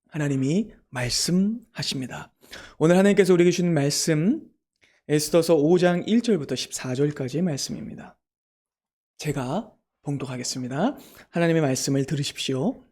하나님이 말씀하십니다. 오늘 하나님께서 우리에게 주신 말씀 에스더서 5장 1절부터 14절까지의 말씀입니다. 제가 봉독하겠습니다. 하나님의 말씀을 들으십시오.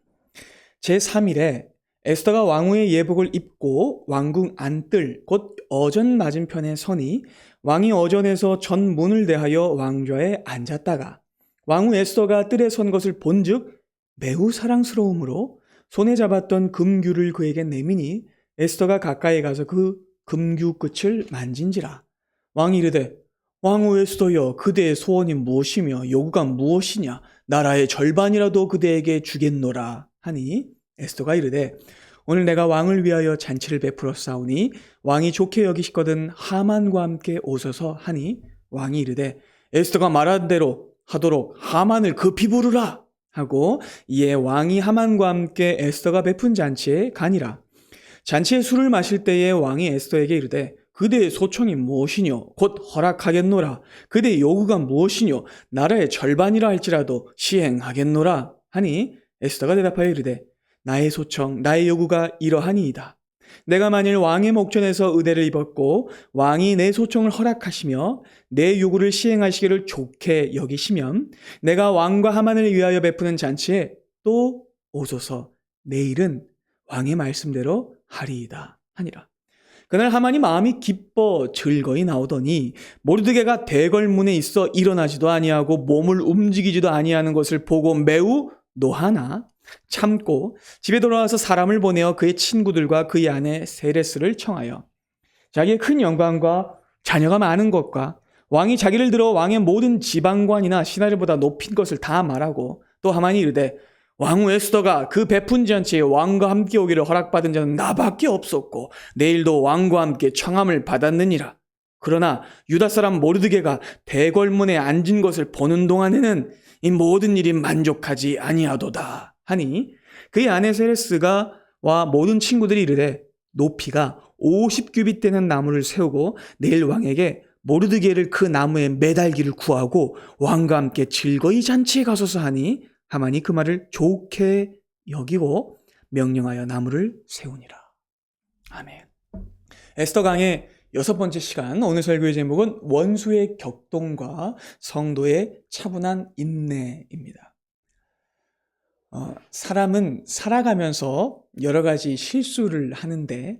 제3일에 에스더가 왕후의 예복을 입고 왕궁 안뜰 곧 어전 맞은편에 서니 왕이 어전에서 전 문을 대하여 왕좌에 앉았다가 왕후 에스더가 뜰에 선 것을 본즉 매우 사랑스러움으로 손에 잡았던 금규를 그에게 내미니 에스더가 가까이 가서 그 금규 끝을 만진지라. 왕이 이르되 왕후 에스더여, 그대의 소원이 무엇이며 요구가 무엇이냐? 나라의 절반이라도 그대에게 주겠노라 하니 에스더가 이르되 오늘 내가 왕을 위하여 잔치를 베풀었사오니 왕이 좋게 여기시거든 하만과 함께 오소서 하니 왕이 이르되 에스더가 말한 대로 하도록 하만을 급히 부르라 하고 이에 왕이 하만과 함께 에스더가 베푼 잔치에 가니라. 잔치에 술을 마실 때에 왕이 에스더에게 이르되 그대의 소청이 무엇이뇨? 곧 허락하겠노라. 그대의 요구가 무엇이뇨? 나라의 절반이라 할지라도 시행하겠노라 하니 에스더가 대답하여 이르되 나의 소청, 나의 요구가 이러하니이다. 내가 만일 왕의 목전에서 의대를 입었고 왕이 내 소청을 허락하시며 내 요구를 시행하시기를 좋게 여기시면 내가 왕과 하만을 위하여 베푸는 잔치에 또 오소서. 내일은 왕의 말씀대로 하리이다 하니라. 그날 하만이 마음이 기뻐 즐거이 나오더니 모르드게가 대궐문에 있어 일어나지도 아니하고 몸을 움직이지도 아니하는 것을 보고 매우 노하나 참고 집에 돌아와서 사람을 보내어 그의 친구들과 그의 아내 세레스를 청하여 자기의 큰 영광과 자녀가 많은 것과 왕이 자기를 들어 왕의 모든 지방관이나 신하들보다 높인 것을 다 말하고 또 하만이 이르되 왕후 에스더가 그 베푼 잔치에 왕과 함께 오기를 허락받은 자는 나밖에 없었고 내일도 왕과 함께 청함을 받았느니라. 그러나 유다 사람 모르드게가 대궐문에 앉은 것을 보는 동안에는 이 모든 일이 만족하지 아니하도다 하니 그의 아내 세레스가 와 모든 친구들이 이르되 높이가 50규빗 되는 나무를 세우고 내일 왕에게 모르드게를 그 나무에 매달기를 구하고 왕과 함께 즐거이 잔치에 가소서 하니 하만이 그 말을 좋게 여기고 명령하여 나무를 세우니라. 아멘. 에스더 강의 6번째 시간, 오늘 설교의 제목은 원수의 격동과 성도의 차분한 인내입니다. 사람은 살아가면서 여러 가지 실수를 하는데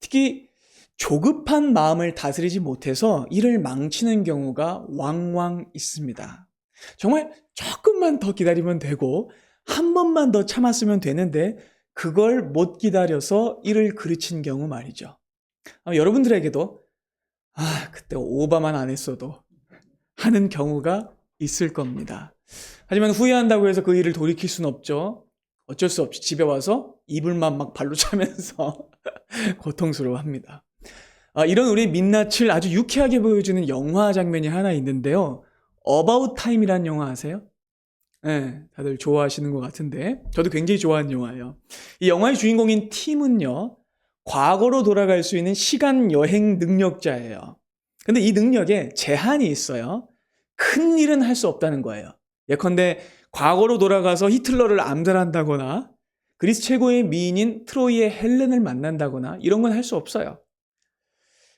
특히 조급한 마음을 다스리지 못해서 이를 망치는 경우가 왕왕 있습니다. 정말 조금만 더 기다리면 되고 한 번만 더 참았으면 되는데 그걸 못 기다려서 이를 그르친 경우 말이죠. 여러분들에게도 그때 오바만 안 했어도 하는 경우가 있을 겁니다. 하지만 후회한다고 해서 그 일을 돌이킬 수는 없죠. 어쩔 수 없이 집에 와서 이불만 막 발로 차면서 고통스러워합니다. 이런 우리 민낯을 아주 유쾌하게 보여주는 영화 장면이 하나 있는데요. About Time이라는 영화 아세요? 네, 다들 좋아하시는 것 같은데 저도 굉장히 좋아하는 영화예요. 이 영화의 주인공인 팀은요, 과거로 돌아갈 수 있는 시간 여행 능력자예요. 근데 이 능력에 제한이 있어요. 큰 일은 할 수 없다는 거예요. 예컨대 과거로 돌아가서 히틀러를 암살한다거나 그리스 최고의 미인인 트로이의 헬렌을 만난다거나 이런 건 할 수 없어요.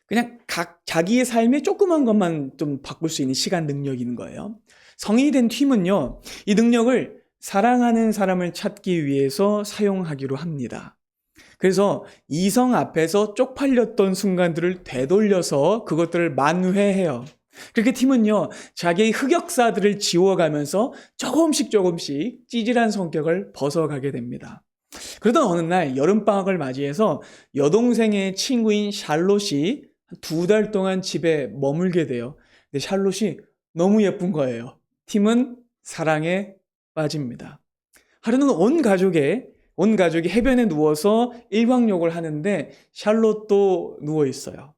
그냥 자기의 삶의 조그만 것만 좀 바꿀 수 있는 시간 능력이 있는 거예요. 성인이 된 팀은요, 이 능력을 사랑하는 사람을 찾기 위해서 사용하기로 합니다. 그래서 이성 앞에서 쪽팔렸던 순간들을 되돌려서 그것들을 만회해요. 그렇게 팀은요, 자기의 흑역사들을 지워가면서 조금씩 찌질한 성격을 벗어가게 됩니다. 그러던 어느 날 여름방학을 맞이해서 여동생의 친구인 샬롯이 2달 동안 집에 머물게 돼요. 근데 샬롯이 너무 예쁜 거예요. 팀은 사랑에 빠집니다. 하루는 온 가족이 해변에 누워서 일광욕을 하는데 샬롯도 누워 있어요.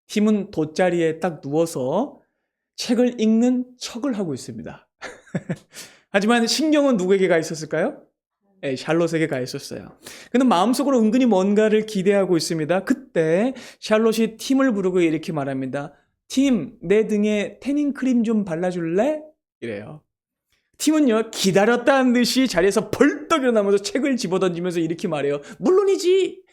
팀은 돗자리에 딱 누워서 책을 읽는 척을 하고 있습니다. 하지만 신경은 누구에게 가 있었을까요? 네, 샬롯에게 가 있었어요. 그는 마음속으로 은근히 뭔가를 기대하고 있습니다. 그때 샬롯이 팀을 부르고 이렇게 말합니다. 팀, 내 등에 태닝크림 좀 발라줄래? 이래요. 팀은요, 기다렸다는 듯이 자리에서 벌떡 일어나면서 책을 집어던지면서 이렇게 말해요. 물론이지.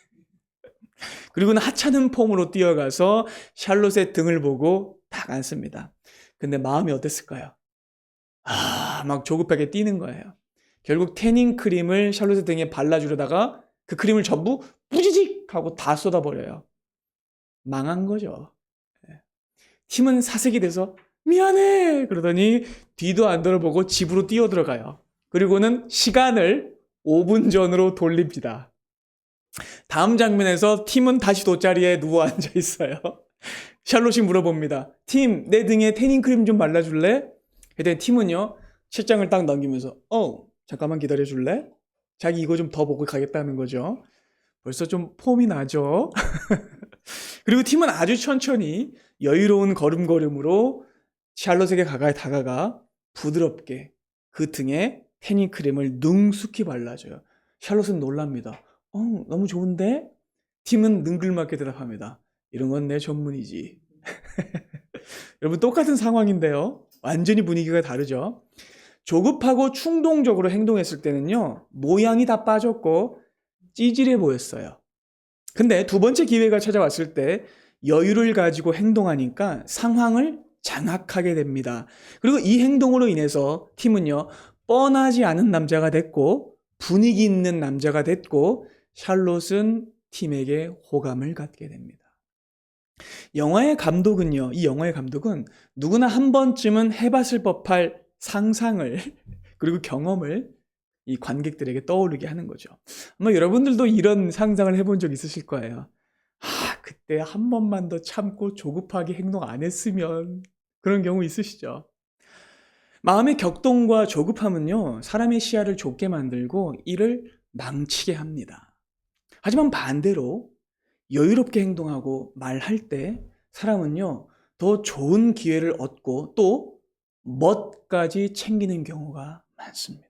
그리고는 하찮은 폼으로 뛰어가서 샬롯의 등을 보고 딱 앉습니다. 근데 마음이 어땠을까요? 막 조급하게 뛰는 거예요. 결국 태닝 크림을 샬롯의 등에 발라주려다가 그 크림을 전부 뿌지직 하고 다 쏟아버려요. 망한 거죠. 팀은 사색이 돼서 미안해 그러더니 뒤도 안 돌아보고 집으로 뛰어들어가요. 그리고는 시간을 5분 전으로 돌립니다. 다음 장면에서 팀은 다시 돗자리에 누워 앉아 있어요. 샬롯이 물어봅니다. 팀, 내 등에 태닝크림 좀 발라줄래? 그랬더니 팀은요, 책장을 딱 넘기면서 잠깐만 기다려줄래? 자기 이거 좀 더 보고 가겠다는 거죠. 벌써 좀 폼이 나죠? 그리고 팀은 아주 천천히 여유로운 걸음걸음으로 샬롯에게 가까이 다가가 부드럽게 그 등에 태닝크림을 능숙히 발라줘요. 샬롯은 놀랍니다. 너무 좋은데? 팀은 능글맞게 대답합니다. 이런 건 내 전문이지. 여러분 똑같은 상황인데요. 완전히 분위기가 다르죠. 조급하고 충동적으로 행동했을 때는요. 모양이 다 빠졌고 찌질해 보였어요. 근데 두 번째 기회가 찾아왔을 때 여유를 가지고 행동하니까 상황을 장악하게 됩니다. 그리고 이 행동으로 인해서 팀은요. 뻔하지 않은 남자가 됐고 분위기 있는 남자가 됐고 샬롯은 팀에게 호감을 갖게 됩니다. 이 영화의 감독은 누구나 한 번쯤은 해봤을 법할 상상을 그리고 경험을 이 관객들에게 떠오르게 하는 거죠. 아마 여러분들도 이런 상상을 해본 적 있으실 거예요. 그때 한 번만 더 참고 조급하게 행동 안 했으면 그런 경우 있으시죠? 마음의 격동과 조급함은요, 사람의 시야를 좁게 만들고 이를 망치게 합니다. 하지만 반대로 여유롭게 행동하고 말할 때 사람은요, 더 좋은 기회를 얻고 또 멋까지 챙기는 경우가 많습니다.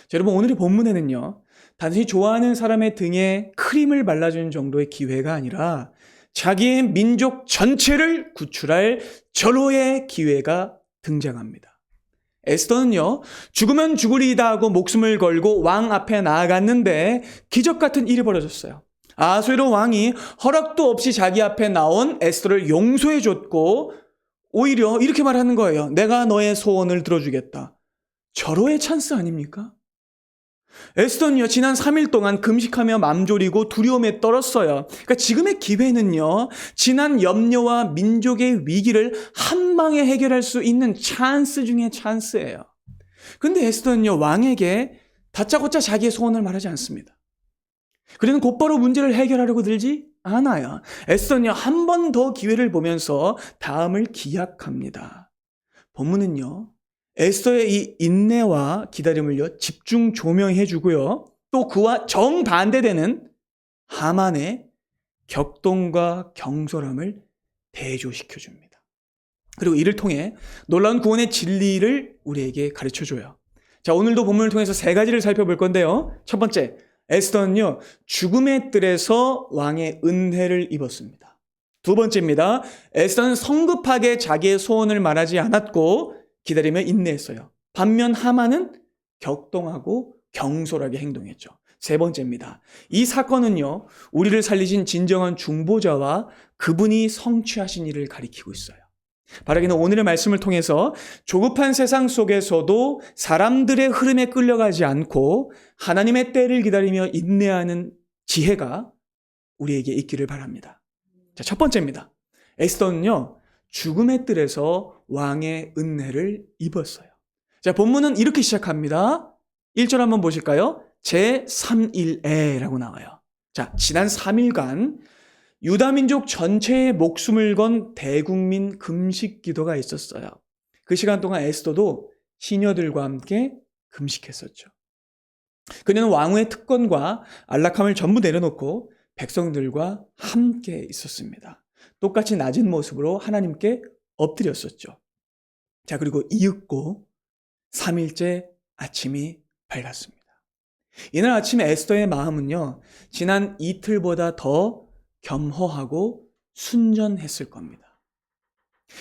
자, 여러분 오늘의 본문에는요, 단순히 좋아하는 사람의 등에 크림을 발라주는 정도의 기회가 아니라 자기의 민족 전체를 구출할 절호의 기회가 등장합니다. 에스더는요, 죽으면 죽으리이다 하고 목숨을 걸고 왕 앞에 나아갔는데 기적 같은 일이 벌어졌어요. 아수에로 왕이 허락도 없이 자기 앞에 나온 에스더를 용서해 줬고 오히려 이렇게 말하는 거예요. 내가 너의 소원을 들어주겠다. 절호의 찬스 아닙니까? 에스더는요, 지난 3일 동안 금식하며 맘졸이고 두려움에 떨었어요. 그러니까 지금의 기회는요, 지난 염려와 민족의 위기를 한 방에 해결할 수 있는 찬스 중에 찬스예요. 근데 에스더는요, 왕에게 다짜고짜 자기의 소원을 말하지 않습니다. 그는 곧바로 문제를 해결하려고 들지 않아요. 에스더는요, 한 번 더 기회를 보면서 다음을 기약합니다. 본문은요, 에스더의 이 인내와 기다림을요, 집중 조명해 주고요. 또 그와 정반대되는 하만의 격동과 경솔함을 대조시켜 줍니다. 그리고 이를 통해 놀라운 구원의 진리를 우리에게 가르쳐 줘요. 자, 오늘도 본문을 통해서 세 가지를 살펴볼 건데요. 첫 번째, 에스더는요, 죽음의 뜰에서 왕의 은혜를 입었습니다. 두 번째입니다. 에스더는 성급하게 자기의 소원을 말하지 않았고 기다리며 인내했어요. 반면 하만은 격동하고 경솔하게 행동했죠. 세 번째입니다. 이 사건은요, 우리를 살리신 진정한 중보자와 그분이 성취하신 일을 가리키고 있어요. 바라기는 오늘의 말씀을 통해서 조급한 세상 속에서도 사람들의 흐름에 끌려가지 않고 하나님의 때를 기다리며 인내하는 지혜가 우리에게 있기를 바랍니다. 자, 첫 번째입니다. 에스더는요, 죽음의 뜰에서 왕의 은혜를 입었어요. 자, 본문은 이렇게 시작합니다. 1절 한번 보실까요? 제3일에라고 나와요. 자, 지난 3일간 유다민족 전체의 목숨을 건 대국민 금식 기도가 있었어요. 그 시간 동안 에스더도 시녀들과 함께 금식했었죠. 그녀는 왕후의 특권과 안락함을 전부 내려놓고 백성들과 함께 있었습니다. 똑같이 낮은 모습으로 하나님께 엎드렸었죠. 자, 그리고 이윽고 3일째 아침이 밝았습니다. 이날 아침에 에스더의 마음은요, 지난 이틀보다 더 겸허하고 순전했을 겁니다.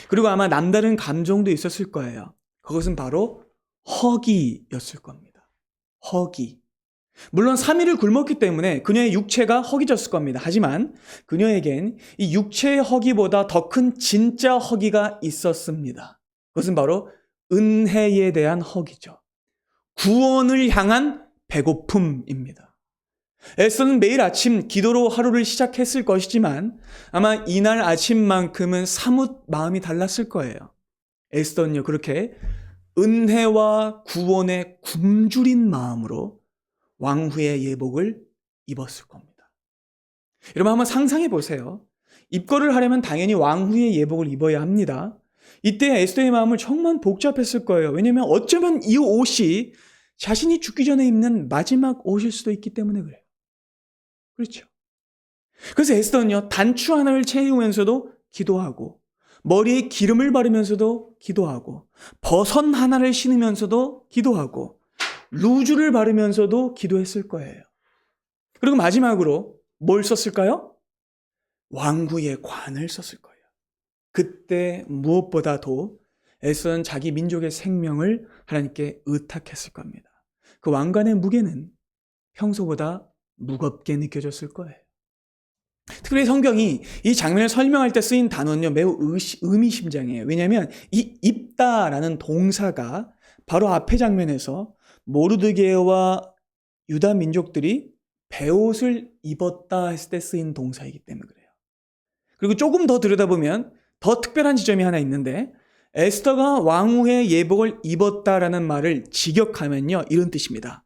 그리고 아마 남다른 감정도 있었을 거예요. 그것은 바로 허기였을 겁니다. 허기. 물론 3일을 굶었기 때문에 그녀의 육체가 허기졌을 겁니다. 하지만 그녀에겐 이 육체의 허기보다 더 큰 진짜 허기가 있었습니다. 그것은 바로 은혜에 대한 허기죠. 구원을 향한 배고픔입니다. 에스더는 매일 아침 기도로 하루를 시작했을 것이지만 아마 이날 아침만큼은 사뭇 마음이 달랐을 거예요. 에스더는요, 그렇게 은혜와 구원에 굶주린 마음으로 왕후의 예복을 입었을 겁니다. 여러분 한번 상상해 보세요. 입거를 하려면 당연히 왕후의 예복을 입어야 합니다. 이때 에스더의 마음은 정말 복잡했을 거예요. 왜냐하면 어쩌면 이 옷이 자신이 죽기 전에 입는 마지막 옷일 수도 있기 때문에 그래요. 그렇죠. 그래서 에스더는요, 단추 하나를 채우면서도 기도하고, 머리에 기름을 바르면서도 기도하고, 버섯 하나를 신으면서도 기도하고, 루즈를 바르면서도 기도했을 거예요. 그리고 마지막으로 뭘 썼을까요? 왕후의 관을 썼을 거예요. 그때 무엇보다도 에스더는 자기 민족의 생명을 하나님께 의탁했을 겁니다. 그 왕관의 무게는 평소보다 무겁게 느껴졌을 거예요. 특별히 성경이 이 장면을 설명할 때 쓰인 단어는요, 매우 의미심장해요. 왜냐하면 이 입다라는 동사가 바로 앞의 장면에서 모르드게와 유다 민족들이 베옷을 입었다 했을 때 쓰인 동사이기 때문에 그래요. 그리고 조금 더 들여다보면 더 특별한 지점이 하나 있는데 에스더가 왕후의 예복을 입었다라는 말을 직역하면요, 이런 뜻입니다.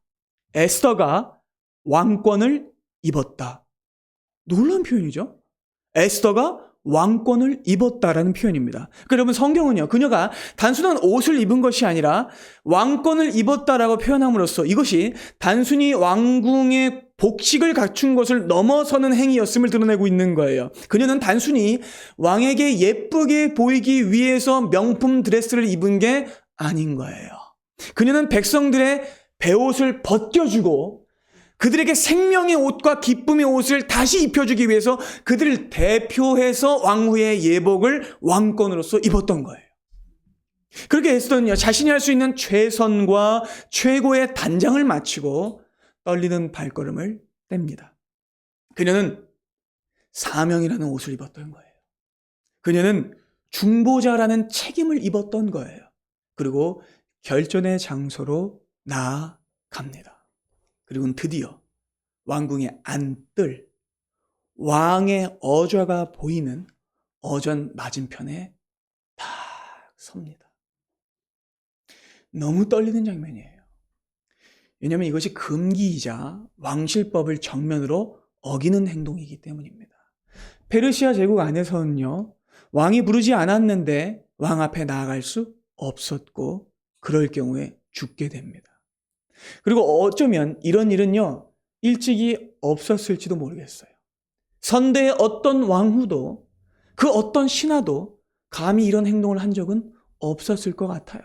에스더가 왕권을 입었다. 놀라운 표현이죠. 에스더가 왕권을 입었다라는 표현입니다. 여러분 성경은요, 그녀가 단순한 옷을 입은 것이 아니라 왕권을 입었다라고 표현함으로써 이것이 단순히 왕궁의 복식을 갖춘 것을 넘어서는 행위였음을 드러내고 있는 거예요. 그녀는 단순히 왕에게 예쁘게 보이기 위해서 명품 드레스를 입은 게 아닌 거예요. 그녀는 백성들의 베옷을 벗겨주고 그들에게 생명의 옷과 기쁨의 옷을 다시 입혀주기 위해서 그들을 대표해서 왕후의 예복을 왕권으로서 입었던 거예요. 그렇게 에스더는요, 자신이 할 수 있는 최선과 최고의 단장을 마치고 떨리는 발걸음을 뗍니다. 그녀는 사명이라는 옷을 입었던 거예요. 그녀는 중보자라는 책임을 입었던 거예요. 그리고 결전의 장소로 나아갑니다. 그리고 드디어 왕궁의 안뜰, 왕의 어좌가 보이는 어전 맞은편에 딱 섭니다. 너무 떨리는 장면이에요. 왜냐하면 이것이 금기이자 왕실법을 정면으로 어기는 행동이기 때문입니다. 페르시아 제국 안에서는요, 왕이 부르지 않았는데 왕 앞에 나아갈 수 없었고 그럴 경우에 죽게 됩니다. 그리고 어쩌면 이런 일은요, 일찍이 없었을지도 모르겠어요. 선대의 어떤 왕후도 그 어떤 신하도 감히 이런 행동을 한 적은 없었을 것 같아요.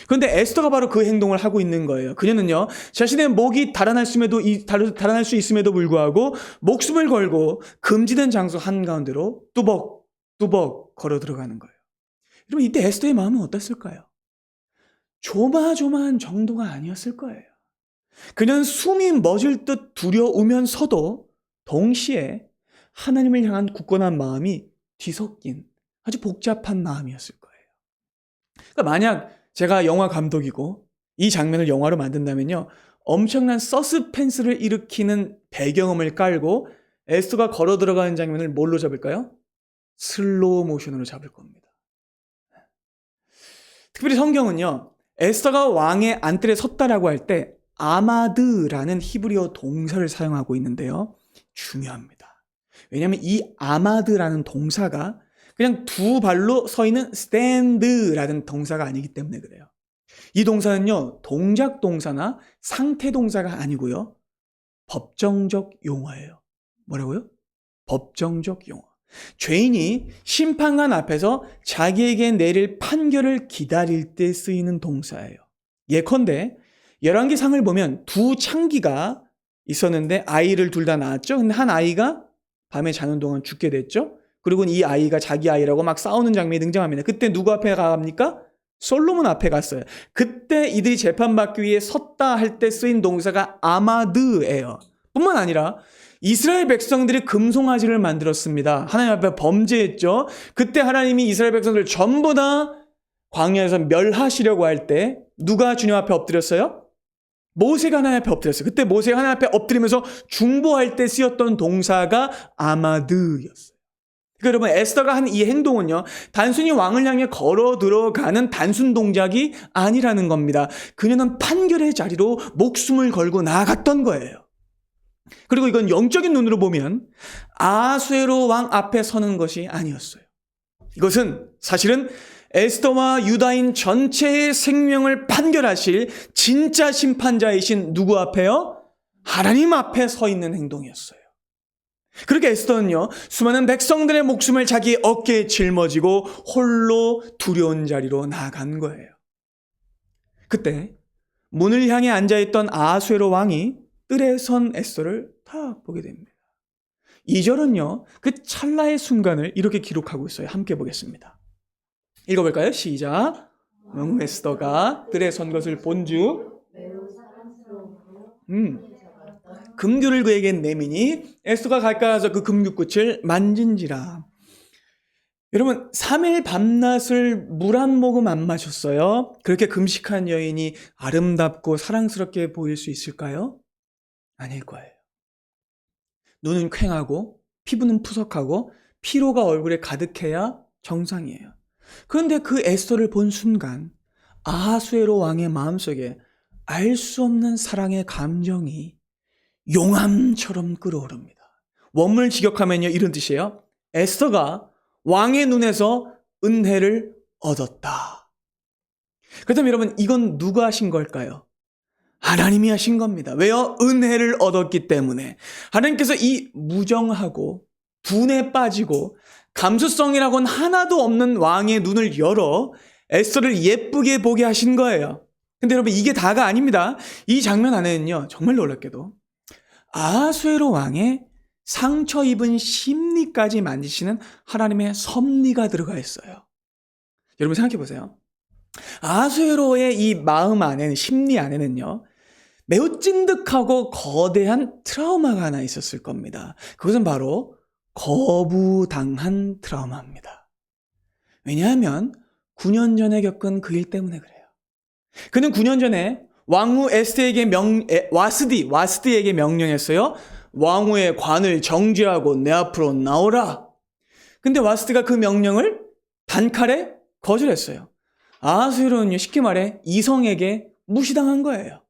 그런데 에스더가 바로 그 행동을 하고 있는 거예요. 그녀는요, 자신의 목이 달아날 수 있음에도 불구하고 목숨을 걸고 금지된 장소 한가운데로 뚜벅뚜벅 걸어 들어가는 거예요. 여러분, 이때 에스더의 마음은 어땠을까요? 조마조마한 정도가 아니었을 거예요. 그녀는 숨이 멎을 듯 두려우면서도 동시에 하나님을 향한 굳건한 마음이 뒤섞인 아주 복잡한 마음이었을 거예요. 그러니까 만약 제가 영화 감독이고 이 장면을 영화로 만든다면요, 엄청난 서스펜스를 일으키는 배경음을 깔고 에스더가 걸어 들어가는 장면을 뭘로 잡을까요? 슬로우 모션으로 잡을 겁니다. 특별히 성경은요, 에스더가 왕의 안뜰에 섰다라고 할 때 아마드라는 히브리어 동사를 사용하고 있는데요, 중요합니다. 왜냐하면 이 아마드라는 동사가 그냥 두 발로 서 있는 stand라는 동사가 아니기 때문에 그래요. 이 동사는요, 동작 동사나 상태 동사가 아니고요, 법정적 용어예요. 뭐라고요? 법정적 용어. 죄인이 심판관 앞에서 자기에게 내릴 판결을 기다릴 때 쓰이는 동사예요. 예컨대 열왕기상을 보면 두 창기가 있었는데 아이를 둘 다 낳았죠. 근데 한 아이가 밤에 자는 동안 죽게 됐죠. 그리고 이 아이가 자기 아이라고 막 싸우는 장면이 등장합니다. 그때 누구 앞에 가갑니까? 솔로몬 앞에 갔어요. 그때 이들이 재판받기 위해 섰다 할 때 쓰인 동사가 아마드예요. 뿐만 아니라 이스라엘 백성들이 금송아지를 만들었습니다. 하나님 앞에 범죄했죠. 그때 하나님이 이스라엘 백성들 전부 다 광야에서 멸하시려고 할 때 누가 주님 앞에 엎드렸어요? 모세가 하나님 앞에 엎드렸어요. 그때 모세가 하나님 앞에 엎드리면서 중보할 때 쓰였던 동사가 아마드였어요. 그러니까 여러분, 에스더가 한 이 행동은요, 단순히 왕을 향해 걸어 들어가는 단순 동작이 아니라는 겁니다. 그녀는 판결의 자리로 목숨을 걸고 나아갔던 거예요. 그리고 이건 영적인 눈으로 보면 아수에로 왕 앞에 서는 것이 아니었어요. 이것은 사실은 에스더와 유다인 전체의 생명을 판결하실 진짜 심판자이신 누구 앞에요? 하나님 앞에 서 있는 행동이었어요. 그렇게 에스더는요, 수많은 백성들의 목숨을 자기 어깨에 짊어지고 홀로 두려운 자리로 나아간 거예요. 그때 문을 향해 앉아있던 아수에로 왕이 뜰에 선 에스더를 딱 보게 됩니다. 2절은요, 그 찰나의 순간을 이렇게 기록하고 있어요. 함께 보겠습니다. 읽어볼까요? 시작. 영웅 에스더가 뜰에 선 것을 본즉 금규를 그에게 내미니 에스더가 가까이 가서 그 금규꽃을 만진지라. 여러분, 3일 밤낮을 물 한 모금 안 마셨어요. 그렇게 금식한 여인이 아름답고 사랑스럽게 보일 수 있을까요? 아닐 거예요. 눈은 퀭하고 피부는 푸석하고 피로가 얼굴에 가득해야 정상이에요. 그런데 그 에스더를 본 순간 아하수에로 왕의 마음속에 알 수 없는 사랑의 감정이 용암처럼 끓어오릅니다. 원문을 직역하면요, 이런 뜻이에요. 에스더가 왕의 눈에서 은혜를 얻었다. 그렇다면 여러분, 이건 누가 하신 걸까요? 하나님이 하신 겁니다. 왜요? 은혜를 얻었기 때문에. 하나님께서 이 무정하고 분에 빠지고 감수성이라고는 하나도 없는 왕의 눈을 열어 에스더를 예쁘게 보게 하신 거예요. 근데 여러분, 이게 다가 아닙니다. 이 장면 안에는요, 정말 놀랍게도 아하수에로 왕의 상처 입은 심리까지 만지시는 하나님의 섭리가 들어가 있어요. 여러분 생각해 보세요. 아하수에로의 이 마음 안에는, 심리 안에는요, 매우 찐득하고 거대한 트라우마가 하나 있었을 겁니다. 그것은 바로 거부당한 트라우마입니다. 왜냐하면 9년 전에 겪은 그 일 때문에 그래요. 그는 9년 전에 왕후 에스더에게 와스디에게 명령했어요. 왕후의 관을 정지하고 내 앞으로 나오라. 근데 와스디가 그 명령을 단칼에 거절했어요. 아하수에로는요, 쉽게 말해 이성에게 무시당한 거예요.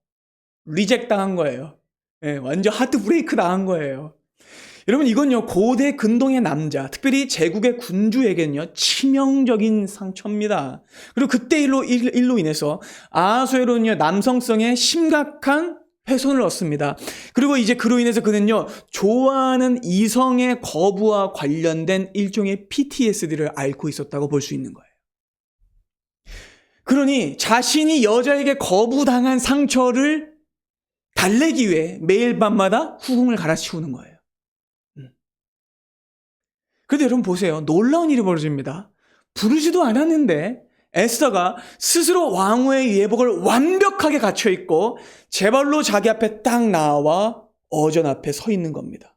리젝 당한 거예요. 네, 완전 하트 브레이크 당한 거예요. 여러분, 이건요, 고대 근동의 남자, 특별히 제국의 군주에게는요, 치명적인 상처입니다. 그리고 그때 일로 인해서 아하수에로는요, 남성성에 심각한 훼손을 얻습니다. 그리고 이제 그로 인해서 그는요, 좋아하는 이성의 거부와 관련된 일종의 PTSD를 앓고 있었다고 볼 수 있는 거예요. 그러니 자신이 여자에게 거부당한 상처를 달래기 위해 매일 밤마다 후궁을 갈아치우는 거예요. 그런데 여러분 보세요. 놀라운 일이 벌어집니다. 부르지도 않았는데 에스더가 스스로 왕후의 예복을 완벽하게 갖춰 입고 제 발로 자기 앞에 딱 나와 어전 앞에 서 있는 겁니다.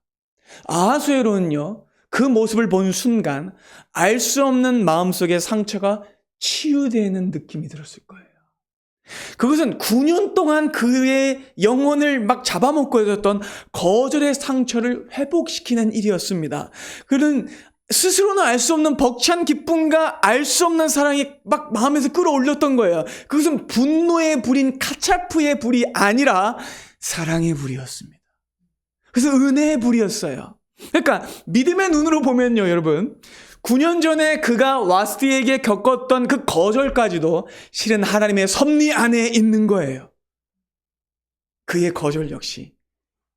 아하수에로는요, 그 모습을 본 순간 알 수 없는 마음속의 상처가 치유되는 느낌이 들었을 거예요. 그것은 9년 동안 그의 영혼을 막 잡아먹고 있었던 거절의 상처를 회복시키는 일이었습니다. 그는 스스로는 알 수 없는 벅찬 기쁨과 알 수 없는 사랑이 막 마음에서 끌어올렸던 거예요. 그것은 분노의 불인 카차프의 불이 아니라 사랑의 불이었습니다. 그래서 은혜의 불이었어요. 그러니까 믿음의 눈으로 보면요, 여러분, 9년 전에 그가 와스디에게 겪었던 그 거절까지도 실은 하나님의 섭리 안에 있는 거예요. 그의 거절 역시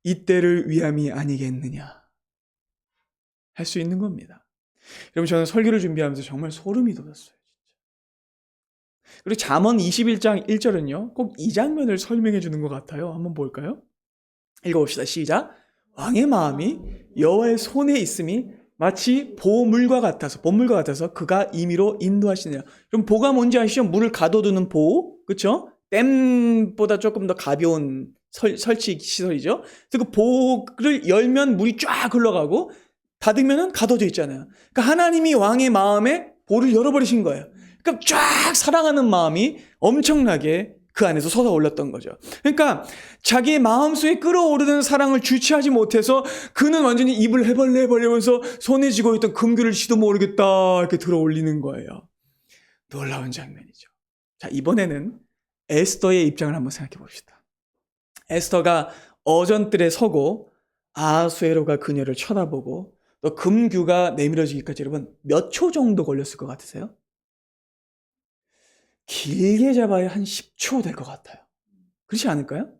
이때를 위함이 아니겠느냐 할 수 있는 겁니다. 여러분, 저는 설교를 준비하면서 정말 소름이 돋았어요. 그리고 잠언 21장 1절은요, 꼭 이 장면을 설명해 주는 것 같아요. 한번 볼까요? 읽어봅시다. 시작. 왕의 마음이 여호와의 손에 있음이 마치 보물과 같아서 그가 임의로 인도하시느냐. 그럼 보가 뭔지 아시죠? 물을 가둬두는 보, 그렇죠? 댐보다 조금 더 가벼운 설치 시설이죠. 그래서 그 보를 열면 물이 쫙 흘러가고 닫으면은 가둬져 있잖아요. 그러니까 하나님이 왕의 마음에 보를 열어버리신 거예요. 그러니까 쫙 사랑하는 마음이 엄청나게 그 안에서 솟아올랐던 거죠. 그러니까 자기의 마음속에 끓어오르는 사랑을 주체하지 못해서 그는 완전히 입을 해벌려면서 손에 쥐고 있던 금귤을지도 모르겠다 이렇게 들어올리는 거예요. 놀라운 장면이죠. 자, 이번에는 에스더의 입장을 한번 생각해 봅시다. 에스더가 어전뜰에 서고 아수에로가 그녀를 쳐다보고 또 금규가 내밀어지기까지 여러분 몇 초 정도 걸렸을 것 같으세요? 길게 잡아야 한 10초 될 것 같아요. 그렇지 않을까요?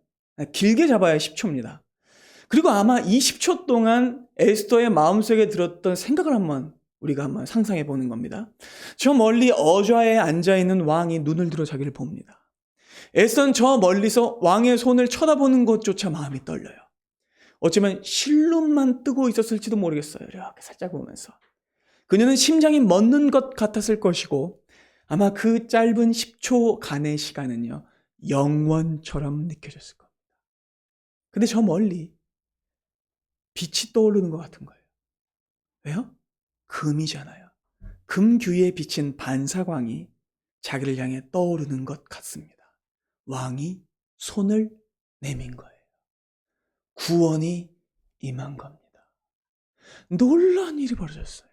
길게 잡아야 10초입니다. 그리고 아마 이 10초 동안 에스더의 마음속에 들었던 생각을 우리가 한번 상상해 보는 겁니다. 저 멀리 어좌에 앉아있는 왕이 눈을 들어 자기를 봅니다. 에스더는 저 멀리서 왕의 손을 쳐다보는 것조차 마음이 떨려요. 어쩌면 실눈만 뜨고 있었을지도 모르겠어요. 이렇게 살짝 보면서. 그녀는 심장이 멎는 것 같았을 것이고 아마 그 짧은 10초간의 시간은요, 영원처럼 느껴졌을 겁니다. 근데 저 멀리 빛이 떠오르는 것 같은 거예요. 왜요? 금이잖아요. 금규에 비친 반사광이 자기를 향해 떠오르는 것 같습니다. 왕이 손을 내민 거예요. 구원이 임한 겁니다. 놀라운 일이 벌어졌어요.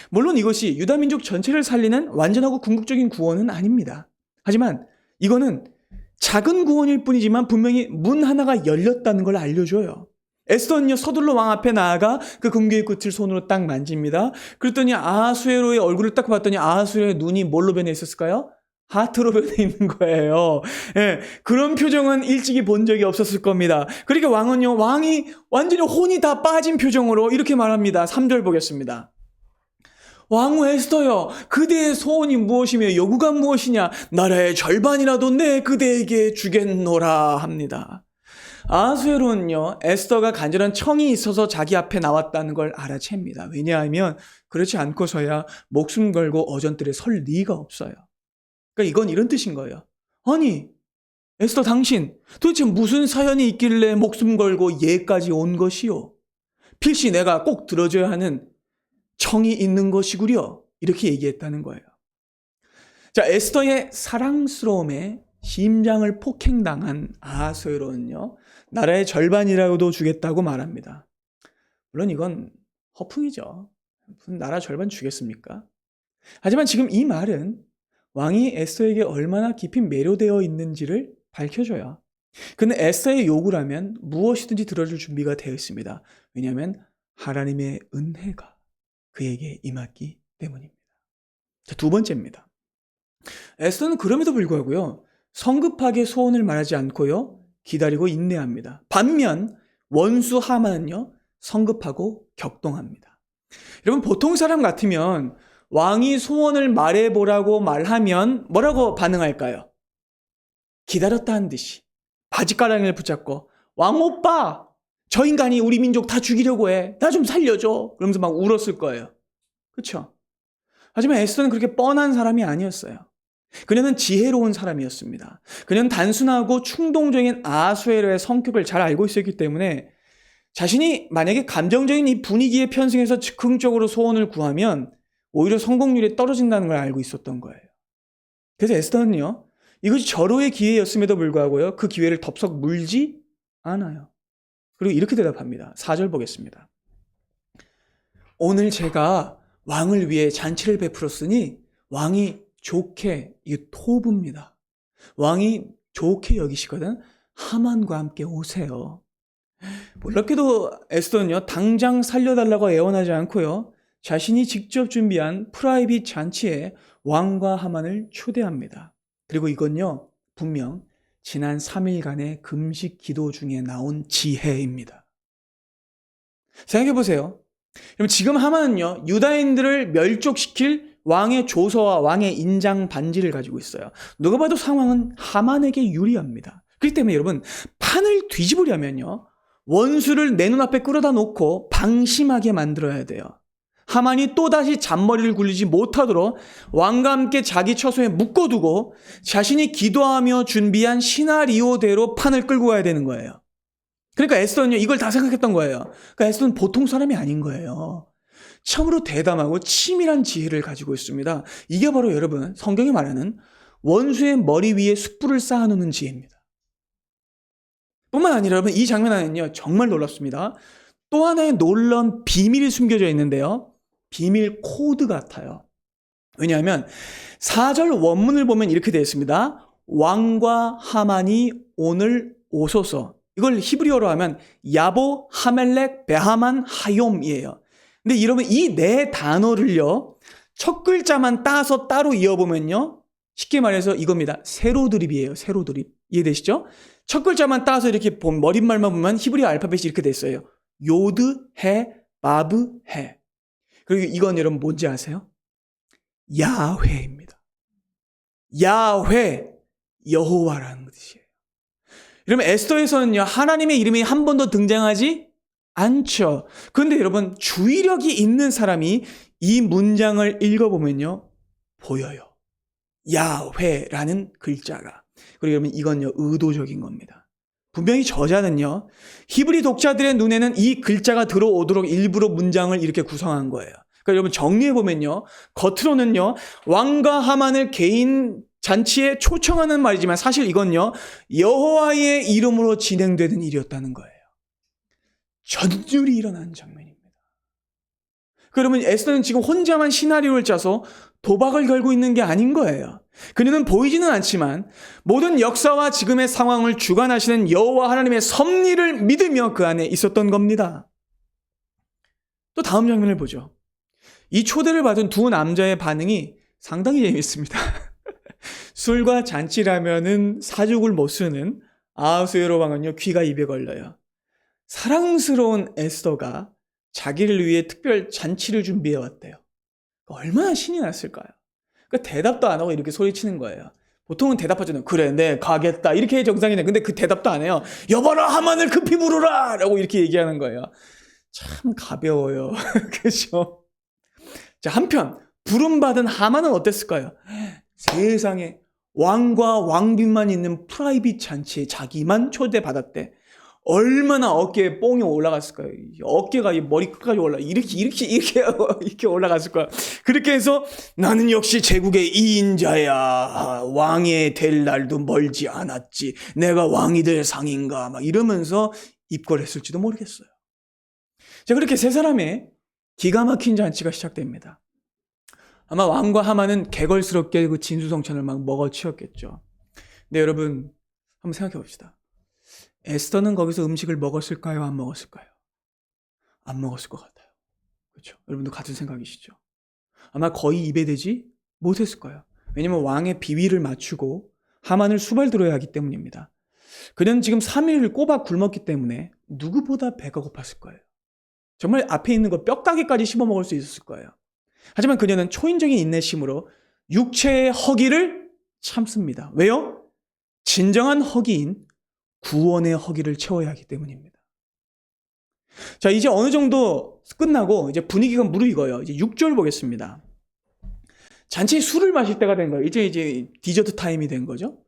물론 이것이 유다민족 전체를 살리는 완전하고 궁극적인 구원은 아닙니다. 하지만 이거는 작은 구원일 뿐이지만 분명히 문 하나가 열렸다는 걸 알려줘요. 에스더는요, 서둘러 왕 앞에 나아가 그 금괴의 끝을 손으로 딱 만집니다. 그랬더니 아하수에로의 얼굴을 딱 봤더니 아하수에로의 눈이 뭘로 변해 있었을까요? 하트로 변해 있는 거예요. 예, 그런 표정은 일찍이 본 적이 없었을 겁니다. 그러니까 왕이 완전히 혼이 다 빠진 표정으로 이렇게 말합니다. 3절 보겠습니다. 왕후 에스더여, 그대의 소원이 무엇이며 요구가 무엇이냐? 나라의 절반이라도 내 그대에게 주겠노라 합니다. 아하수에로는요, 에스더가 간절한 청이 있어서 자기 앞에 나왔다는 걸 알아챕니다. 왜냐하면 그렇지 않고서야 목숨 걸고 어전뜰에 설 리가 없어요. 그러니까 이건 이런 뜻인 거예요. 아니, 에스더 당신 도대체 무슨 사연이 있길래 목숨 걸고 예까지 온 것이요? 필시 내가 꼭 들어줘야 하는 청이 있는 것이구려. 이렇게 얘기했다는 거예요. 자, 에스더의 사랑스러움에 심장을 폭행당한 아하수에로는요, 나라의 절반이라도 주겠다고 말합니다. 물론 이건 허풍이죠. 무슨 나라 절반 주겠습니까? 하지만 지금 이 말은 왕이 에스더에게 얼마나 깊이 매료되어 있는지를 밝혀줘요. 그는 에스더의 요구라면 무엇이든지 들어줄 준비가 되어 있습니다. 왜냐하면 하나님의 은혜가 그에게 임했기 때문입니다. 자, 두 번째입니다. 에스더는 그럼에도 불구하고요, 성급하게 소원을 말하지 않고요, 기다리고 인내합니다. 반면 원수 하만은요, 성급하고 격동합니다. 여러분, 보통 사람 같으면 왕이 소원을 말해보라고 말하면 뭐라고 반응할까요? 기다렸다는 듯이 바지가랑이를 붙잡고 왕 오빠, 저 인간이 우리 민족 다 죽이려고 해. 나 좀 살려줘. 그러면서 막 울었을 거예요. 그렇죠? 하지만 에스더는 그렇게 뻔한 사람이 아니었어요. 그녀는 지혜로운 사람이었습니다. 그녀는 단순하고 충동적인 아하수에로의 성격을 잘 알고 있었기 때문에 자신이 만약에 감정적인 이 분위기에 편승해서 즉흥적으로 소원을 구하면 오히려 성공률이 떨어진다는 걸 알고 있었던 거예요. 그래서 에스더는요, 이것이 절호의 기회였음에도 불구하고요, 그 기회를 덥석 물지 않아요. 그리고 이렇게 대답합니다. 4절 보겠습니다. 오늘 제가 왕을 위해 잔치를 베풀었으니 왕이 좋게, 이게 토부입니다. 왕이 좋게 여기시거든 하만과 함께 오세요. 놀랍게도 에스더는요, 당장 살려달라고 애원하지 않고요, 자신이 직접 준비한 프라이빗 잔치에 왕과 하만을 초대합니다. 그리고 이건요, 분명 지난 3일간의 금식 기도 중에 나온 지혜입니다. 생각해보세요. 그럼 지금 하만은요, 유다인들을 멸족시킬 왕의 조서와 왕의 인장 반지를 가지고 있어요. 누가 봐도 상황은 하만에게 유리합니다. 그렇기 때문에 여러분, 판을 뒤집으려면요, 원수를 내 눈앞에 끌어다 놓고 방심하게 만들어야 돼요. 하만이 또다시 잔머리를 굴리지 못하도록 왕과 함께 자기 처소에 묶어두고 자신이 기도하며 준비한 시나리오대로 판을 끌고 가야 되는 거예요. 그러니까 에스더는요, 이걸 다 생각했던 거예요. 그러니까 에스더는 보통 사람이 아닌 거예요. 참으로 대담하고 치밀한 지혜를 가지고 있습니다. 이게 바로 여러분, 성경이 말하는 원수의 머리 위에 숯불을 쌓아놓는 지혜입니다. 뿐만 아니라 여러분, 이 장면 안에는요, 정말 놀랍습니다. 또 하나의 놀라운 비밀이 숨겨져 있는데요. 비밀 코드 같아요. 왜냐하면 4절 원문을 보면 이렇게 되어 있습니다. 왕과 하만이 오늘 오소서. 이걸 히브리어로 하면 야보, 하멜렉, 베하만, 하욤이에요. 근데 여러분 이 네 단어를요. 첫 글자만 따서 따로 이어보면요. 쉽게 말해서 이겁니다. 세로 드립이에요. 세로 드립. 이해되시죠? 첫 글자만 따서 이렇게 머릿말만 보면 히브리어 알파벳이 이렇게 됐어요. 요드, 해, 바브, 해. 그리고 이건 여러분 뭔지 아세요? 야훼입니다. 야훼, 여호와라는 뜻이에요. 여러분 에스더에서는요. 하나님의 이름이 한 번도 등장하지 않죠. 그런데 여러분 주의력이 있는 사람이 이 문장을 읽어보면요. 보여요. 야훼라는 글자가. 그리고 여러분 이건요. 의도적인 겁니다. 분명히 저자는요. 히브리 독자들의 눈에는 이 글자가 들어오도록 일부러 문장을 이렇게 구성한 거예요. 그러니까 여러분 정리해보면요. 겉으로는요. 왕과 하만을 개인 잔치에 초청하는 말이지만 사실 이건요. 여호와의 이름으로 진행되는 일이었다는 거예요. 전율이 일어난 장면입니다. 그러면 에스더는 지금 혼자만 시나리오를 짜서 도박을 걸고 있는 게 아닌 거예요. 그녀는 보이지는 않지만 모든 역사와 지금의 상황을 주관하시는 여호와 하나님의 섭리를 믿으며 그 안에 있었던 겁니다. 또 다음 장면을 보죠. 이 초대를 받은 두 남자의 반응이 상당히 재미있습니다. 술과 잔치라면은 사죽을 못 쓰는 아하수에로 왕은요 귀가 입에 걸려요. 사랑스러운 에스더가 자기를 위해 특별 잔치를 준비해 왔대요. 얼마나 신이 났을까요? 그러니까 대답도 안 하고 이렇게 소리치는 거예요. 보통은 대답하잖아요. 그래, 네, 가겠다. 이렇게 정상이네. 근데 그 대답도 안 해요. 여봐라, 하만을 급히 부르라! 라고 이렇게 얘기하는 거예요. 참 가벼워요. 그죠? 자, 한편, 부름받은 하만은 어땠을까요? 세상에 왕과 왕비만 있는 프라이빗 잔치에 자기만 초대받았대. 얼마나 어깨에 뽕이 올라갔을 거예요. 어깨가 머리 끝까지 이렇게 올라갔을 거야. 그렇게 해서 나는 역시 제국의 이인자야. 왕이 될 날도 멀지 않았지. 내가 왕이 될 상인가. 막 이러면서 입궐했을지도 모르겠어요. 자, 그렇게 세 사람의 기가 막힌 잔치가 시작됩니다. 아마 왕과 하만은 개걸스럽게 그 진수성찬을 막 먹어치웠겠죠. 근데 여러분, 한번 생각해 봅시다. 에스더는 거기서 음식을 먹었을까요? 안 먹었을까요? 안 먹었을 것 같아요. 그렇죠? 여러분도 같은 생각이시죠? 아마 거의 입에 대지 못했을 거예요. 왜냐하면 왕의 비위를 맞추고 하만을 수발들어야 하기 때문입니다. 그는 지금 3일을 꼬박 굶었기 때문에 누구보다 배가 고팠을 거예요. 정말 앞에 있는 거 뼈다귀까지 씹어 먹을 수 있었을 거예요. 하지만 그녀는 초인적인 인내심으로 육체의 허기를 참습니다. 왜요? 진정한 허기인 구원의 허기를 채워야 하기 때문입니다. 자, 이제 어느 정도 끝나고 이제 분위기가 무르익어요. 이제 6절 보겠습니다. 잔치에 술을 마실 때가 된 거예요. 이제 디저트 타임이 된 거죠.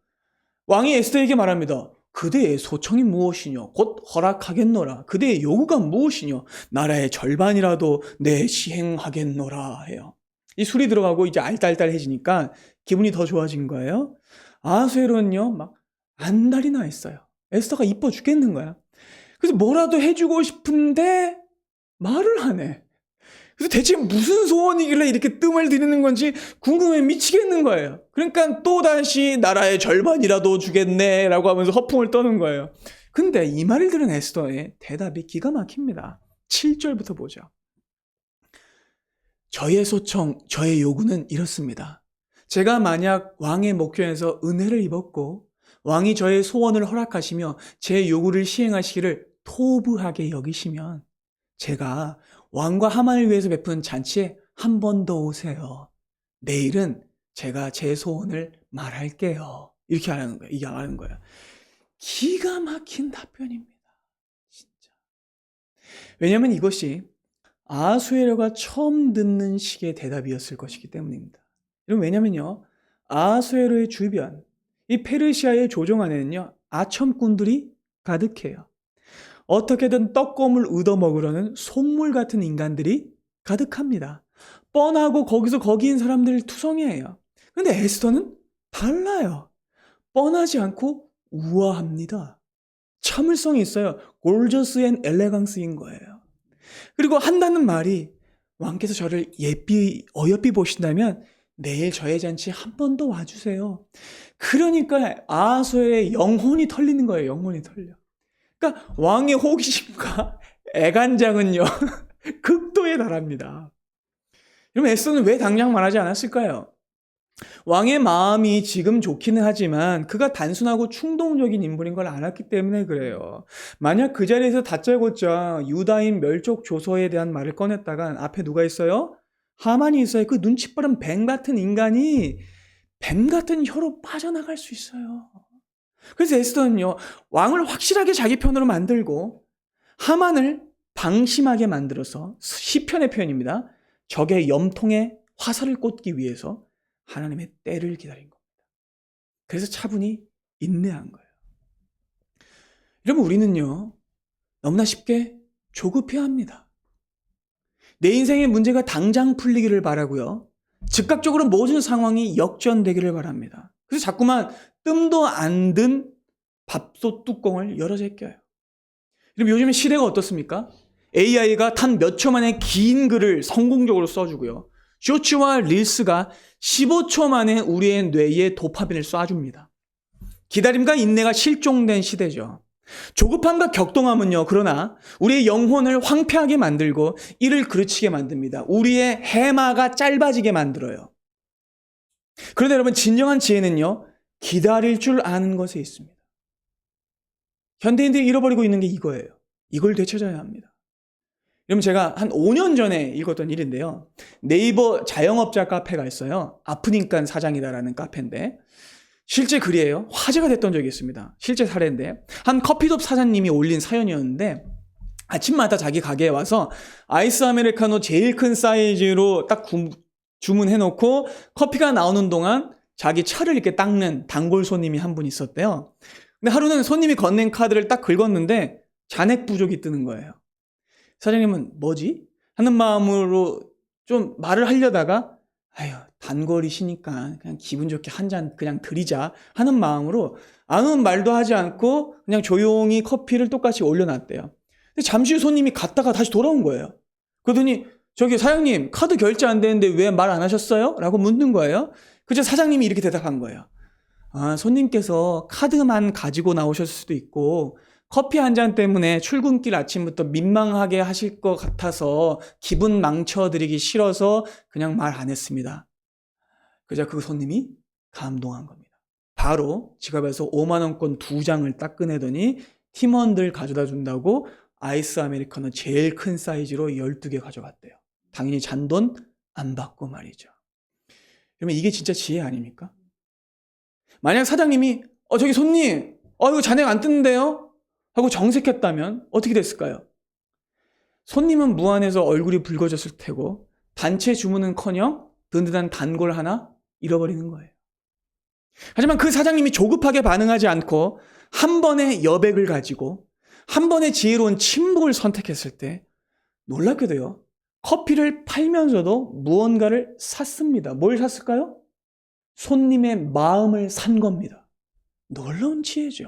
왕이 에스더에게 말합니다. 그대의 소청이 무엇이뇨? 곧 허락하겠노라. 그대의 요구가 무엇이뇨? 나라의 절반이라도 내 시행하겠노라 해요. 이 술이 들어가고 이제 알딸딸해지니까 기분이 더 좋아진 거예요. 아하수에로는요, 막 안달이 나 있어요. 에스더가 이뻐 죽겠는 거야. 그래서 뭐라도 해주고 싶은데 말을 안 해. 그래서 대체 무슨 소원이길래 이렇게 뜸을 들이는 건지 궁금해 미치겠는 거예요. 그러니까 또다시 나라의 절반이라도 주겠네 라고 하면서 허풍을 떠는 거예요. 근데 이 말을 들은 에스더의 대답이 기가 막힙니다. 7절부터 보죠. 저의 소청, 저의 요구는 이렇습니다. 제가 만약 왕의 목전에서 은혜를 입었고 왕이 저의 소원을 허락하시며 제 요구를 시행하시기를 토부하게 여기시면 제가 왕과 하만을 위해서 베푼 잔치에 한 번 더 오세요. 내일은 제가 제 소원을 말할게요. 이렇게 하는 거예요. 이게 하는 거예요. 기가 막힌 답변입니다. 진짜. 왜냐하면 이것이 아수에로가 처음 듣는 식의 대답이었을 것이기 때문입니다. 왜냐면요, 아수에로의 주변, 이 페르시아의 조정 안에는요, 아첨꾼들이 가득해요. 어떻게든 떡고물 얻어먹으려는 속물 같은 인간들이 가득합니다. 뻔하고 거기서 거기인 사람들 투성이에요. 근데 에스더는 달라요. 뻔하지 않고 우아합니다. 참을성이 있어요. gorgeous and elegance인 거예요. 그리고 한다는 말이 왕께서 저를 어여삐 보신다면 내일 저의 잔치 한 번 더 와주세요. 그러니까 아수의 영혼이 털리는 거예요. 영혼이 털려. 그러니까 왕의 호기심과 애간장은요. 극도에 달합니다. 그럼 에스더는 왜 당장 말하지 않았을까요? 왕의 마음이 지금 좋기는 하지만 그가 단순하고 충동적인 인물인 걸 알았기 때문에 그래요. 만약 그 자리에서 다짜고짜 유다인 멸족 조서에 대한 말을 꺼냈다간 앞에 누가 있어요? 하만이 있어요. 그 눈치 빠른 뱀 같은 인간이 뱀 같은 혀로 빠져나갈 수 있어요. 그래서 에스더는요, 왕을 확실하게 자기 편으로 만들고 하만을 방심하게 만들어서 시편의 표현입니다. 적의 염통에 화살을 꽂기 위해서 하나님의 때를 기다린 겁니다. 그래서 차분히 인내한 거예요. 여러분, 우리는요, 너무나 쉽게 조급해야 합니다. 내 인생의 문제가 당장 풀리기를 바라고요. 즉각적으로 모든 상황이 역전되기를 바랍니다. 그래서 자꾸만 뜸도 안 든 밥솥 뚜껑을 열어 제껴요. 그럼 요즘에 시대가 어떻습니까? AI가 단 몇 초 만에 긴 글을 성공적으로 써주고요. 쇼츠와 릴스가 15초 만에 우리의 뇌에 도파민을 쏴줍니다. 기다림과 인내가 실종된 시대죠. 조급함과 격동함은요, 그러나 우리의 영혼을 황폐하게 만들고 이를 그르치게 만듭니다. 우리의 해마가 짧아지게 만들어요. 그런데 여러분, 진정한 지혜는요, 기다릴 줄 아는 것에 있습니다. 현대인들이 잃어버리고 있는 게 이거예요. 이걸 되찾아야 합니다. 여러분, 제가 한 5년 전에 읽었던 일인데요. 네이버 자영업자 카페가 있어요. 아프니까 사장이다라는 카페인데 실제 글이에요. 화제가 됐던 적이 있습니다. 실제 사례인데 한 커피숍 사장님이 올린 사연이었는데 아침마다 자기 가게에 와서 아이스 아메리카노 제일 큰 사이즈로 딱 주문해놓고 커피가 나오는 동안 자기 차를 이렇게 닦는 단골 손님이 한 분 있었대요. 근데 하루는 손님이 건넨 카드를 딱 긁었는데 잔액 부족이 뜨는 거예요. 사장님은 뭐지? 하는 마음으로 좀 말을 하려다가 아유, 단거리시니까 그냥 기분 좋게 한 잔 그냥 드리자 하는 마음으로 아무 말도 하지 않고 그냥 조용히 커피를 똑같이 올려놨대요. 근데 잠시 후 손님이 갔다가 다시 돌아온 거예요. 그러더니 저기 사장님 카드 결제 안 되는데 왜 말 안 하셨어요? 라고 묻는 거예요. 그저 사장님이 이렇게 대답한 거예요. 아, 손님께서 카드만 가지고 나오셨을 수도 있고 커피 한 잔 때문에 출근길 아침부터 민망하게 하실 것 같아서 기분 망쳐드리기 싫어서 그냥 말 안 했습니다. 그저 그 손님이 감동한 겁니다. 바로 지갑에서 5만 원권 2장을 딱 꺼내더니 팀원들 가져다 준다고 아이스 아메리카노 제일 큰 사이즈로 12개 가져갔대요. 당연히 잔돈 안 받고 말이죠. 그러면 이게 진짜 지혜 아닙니까? 만약 사장님이 저기 손님 이거 잔액 안 뜨는데요? 하고 정색했다면 어떻게 됐을까요? 손님은 무안해서 얼굴이 붉어졌을 테고 단체 주문은커녕 든든한 단골 하나 잃어버리는 거예요. 하지만 그 사장님이 조급하게 반응하지 않고 한 번의 여백을 가지고 한 번의 지혜로운 침묵을 선택했을 때 놀랍게도요. 커피를 팔면서도 무언가를 샀습니다. 뭘 샀을까요? 손님의 마음을 산 겁니다. 놀라운 지혜죠.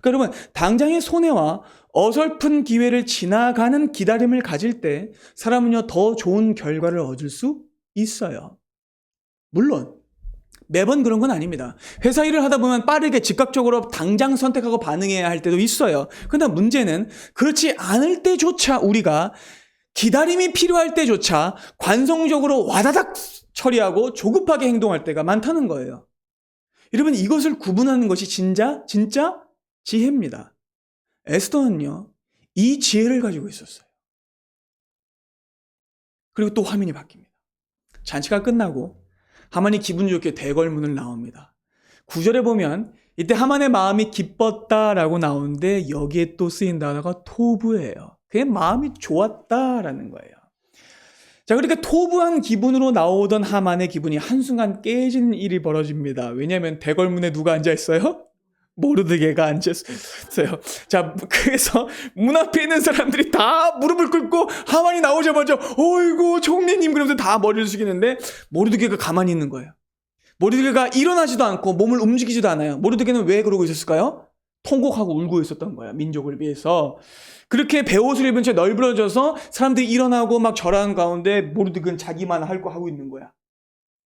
그러니까 여러분, 당장의 손해와 어설픈 기회를 지나가는 기다림을 가질 때 사람은요, 더 좋은 결과를 얻을 수 있어요. 물론 매번 그런 건 아닙니다. 회사 일을 하다 보면 빠르게 즉각적으로 당장 선택하고 반응해야 할 때도 있어요. 그러나 문제는 그렇지 않을 때조차 우리가 기다림이 필요할 때조차 관성적으로 와다닥 처리하고 조급하게 행동할 때가 많다는 거예요. 여러분, 이것을 구분하는 것이 진짜 지혜입니다. 에스더는요, 이 지혜를 가지고 있었어요. 그리고 또 화면이 바뀝니다. 잔치가 끝나고 하만이 기분 좋게 대궐문을 나옵니다. 9절에 보면 이때 하만의 마음이 기뻤다라고 나오는데 여기에 또 쓰인 단어가 토부예요. 그의 마음이 좋았다라는 거예요. 자, 그러니까 토부한 기분으로 나오던 하만의 기분이 한순간 깨지는 일이 벌어집니다. 왜냐하면 대궐문에 누가 앉아있어요? 모르드게가 앉았어요. 자, 그래서 문 앞에 있는 사람들이 다 무릎을 꿇고 하만이 나오자마자 어이구 총리님 그러면서 다 머리를 숙이는데 모르드게가 가만히 있는 거예요. 모르드게가 일어나지도 않고 몸을 움직이지도 않아요. 모르드게는 왜 그러고 있었을까요? 통곡하고 울고 있었던 거야. 민족을 위해서. 그렇게 베옷을 입은 채 널브러져서 사람들이 일어나고 막 절하는 가운데 모르드게는 자기만 할 거 하고 있는 거야.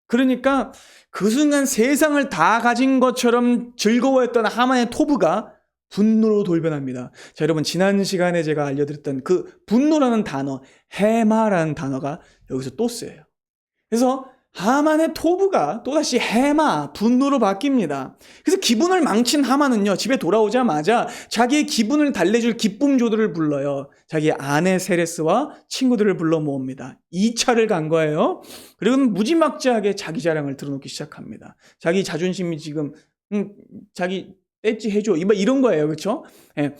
그러니까 그 순간 세상을 다 가진 것처럼 즐거워했던 하만의 토부가 분노로 돌변합니다. 자, 여러분 지난 시간에 제가 알려드렸던 그 분노라는 단어, 해마라는 단어가 여기서 또 쓰여요. 그래서 하만의 토부가 또다시 해마, 분노로 바뀝니다. 그래서 기분을 망친 하만은요, 집에 돌아오자마자 자기의 기분을 달래줄 기쁨조들을 불러요. 자기 아내 세레스와 친구들을 불러 모읍니다. 2차를 간 거예요. 그리고 무지막지하게 자기 자랑을 들어놓기 시작합니다. 자기 자존심이 지금, 자기 떼찌 해줘. 이런 거예요. 그렇죠? 예.